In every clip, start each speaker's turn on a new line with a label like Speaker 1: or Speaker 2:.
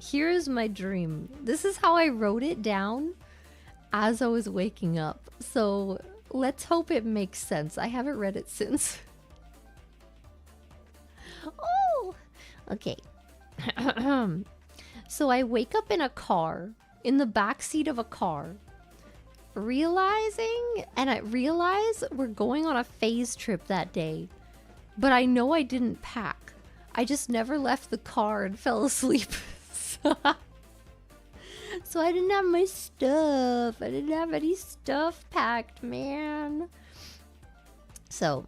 Speaker 1: Here's my dream. This is how I wrote it down as I was waking up. So let's hope it makes sense. I haven't read it since. Oh, okay. So I wake up in a car, in the backseat of a car, and I realize we're going on a phase trip that day. But I know I didn't pack. I just never left the car and fell asleep. So I didn't have my stuff. I didn't have any stuff packed, man. So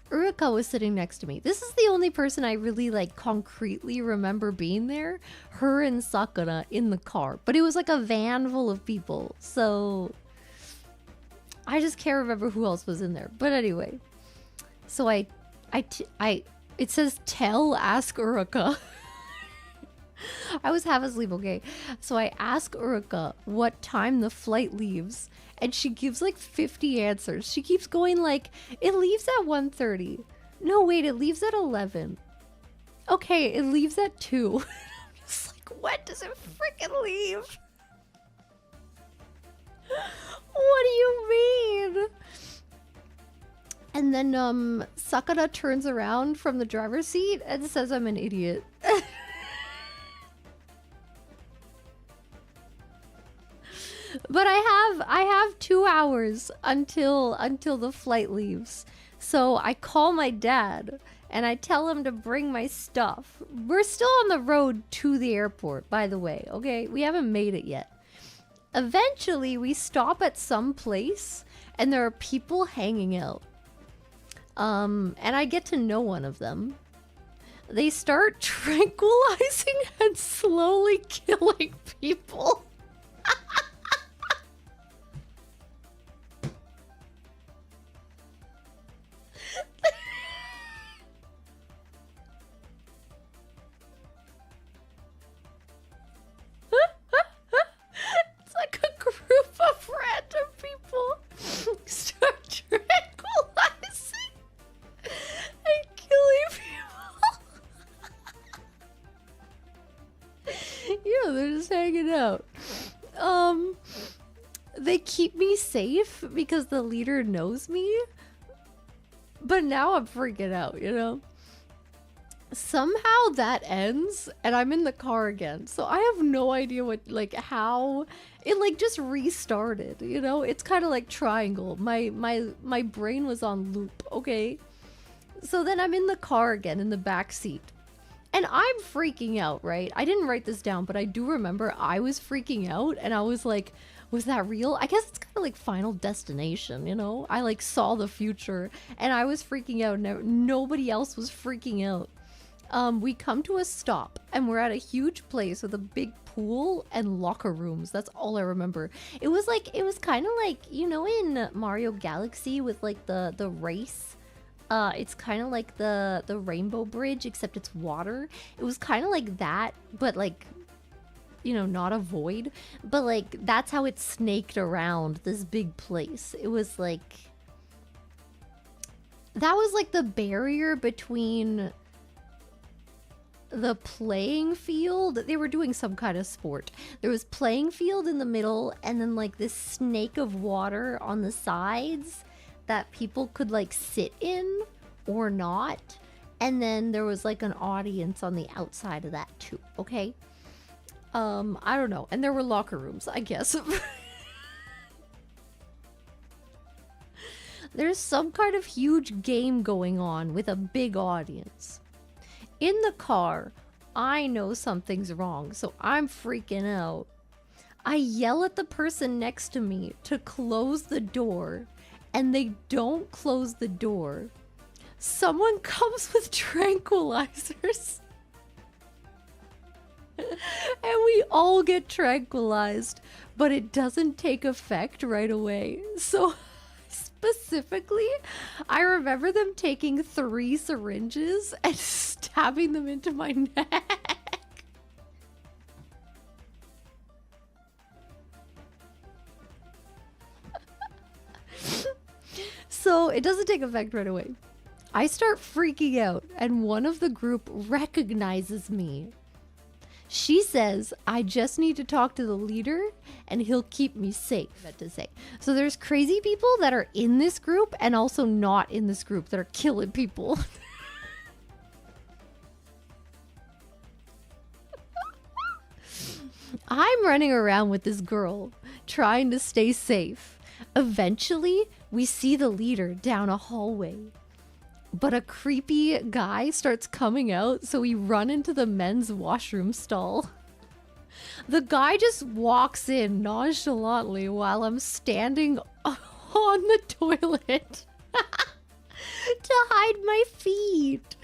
Speaker 1: Uruka was sitting next to me. This is the only person I really like concretely remember being there. Her and Sakura in the car. But it was like a van full of people. So I just can't remember who else was in there. But anyway. So it says ask Uruka. I was half asleep, okay? So I ask Uruka what time the flight leaves, and she gives like 50 answers. She keeps going like, it leaves at 1:30. No, wait, it leaves at 11. Okay, it leaves at 2. I'm just like, when does it freaking leave? What do you mean? And then Sakura turns around from the driver's seat and says I'm an idiot. But I have 2 hours until the flight leaves. So I call my dad and I tell him to bring my stuff. We're still on the road to the airport, by the way, okay? We haven't made it yet. Eventually, we stop at some place and there are people hanging out. And I get to know one of them. They start tranquilizing and slowly killing people. It's like a group of random people start tranquilizing and killing people. Yeah, they're just hanging out. They keep me safe because the leader knows me. But now I'm freaking out, you know? Somehow that ends and I'm in the car again. So I have no idea what, like, how it like just restarted, you know? It's kind of like Triangle. My brain was on loop, okay? So then I'm in the car again in the back seat. And I'm freaking out, right? I didn't write this down, but I do remember I was freaking out and I was like, was that real? I guess it's kind of like Final Destination, you know? I like saw the future and I was freaking out and nobody else was freaking out. We come to a stop and we're at a huge place with a big pool and locker rooms. That's all I remember. It was kind of like, you know, in Mario Galaxy with like the race. It's kind of like the Rainbow Bridge, except it's water. It was kind of like that, but like, you know, not a void. But like, that's how it snaked around this big place. It was like, that was like the barrier between the playing field. They were doing some kind of sport. There was playing field in the middle and then like this snake of water on the sides that people could like sit in or not. And then there was like an audience on the outside of that too, okay? I don't know. And there were locker rooms, I guess. There's some kind of huge game going on with a big audience. In the car, I know something's wrong, so I'm freaking out. I yell at the person next to me to close the door, and they don't close the door. Someone comes with tranquilizers. And we all get tranquilized, but it doesn't take effect right away. So specifically, I remember them taking 3 syringes and stabbing them into my neck. So it doesn't take effect right away. I start freaking out, and one of the group recognizes me. She says, I just need to talk to the leader and he'll keep me safe. To say. So there's crazy people that are in this group and also not in this group that are killing people. I'm running around with this girl trying to stay safe. Eventually, we see the leader down a hallway. But a creepy guy starts coming out, so we run into the men's washroom stall. The guy just walks in nonchalantly while I'm standing on the toilet to hide my feet.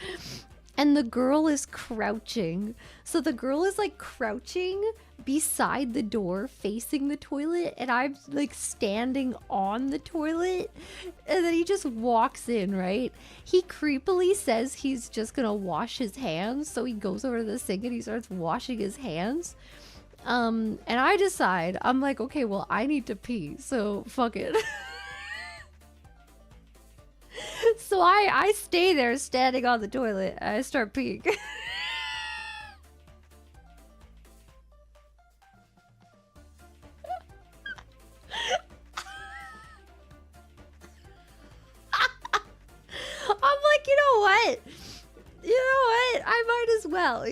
Speaker 1: And the girl is crouching. So the girl is like crouching beside the door facing the toilet, and I'm like standing on the toilet, and then he just walks in, right? He creepily says he's just gonna wash his hands, so he goes over to the sink and he starts washing his hands. And I decide, I'm like, okay, well, I need to pee, so fuck it. So I stay there standing on the toilet. I start peeing. I'm like, you know what? I might as well,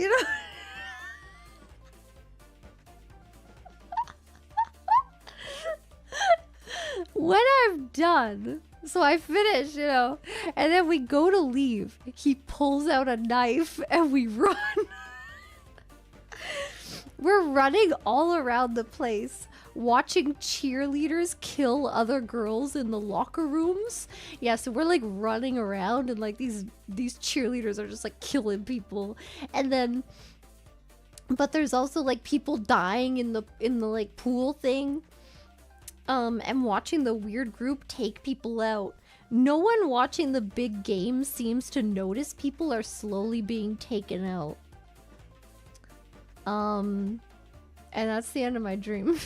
Speaker 1: When I'm done, so I finish, and then we go to leave. He pulls out a knife and we run. We're running all around the place, watching cheerleaders kill other girls in the locker rooms. Yeah, so we're like running around and like these cheerleaders are just like killing people. And then, but there's also like people dying in the like pool thing. And watching the weird group take people out. No one watching the big game seems to notice people are slowly being taken out. And that's the end of my dream.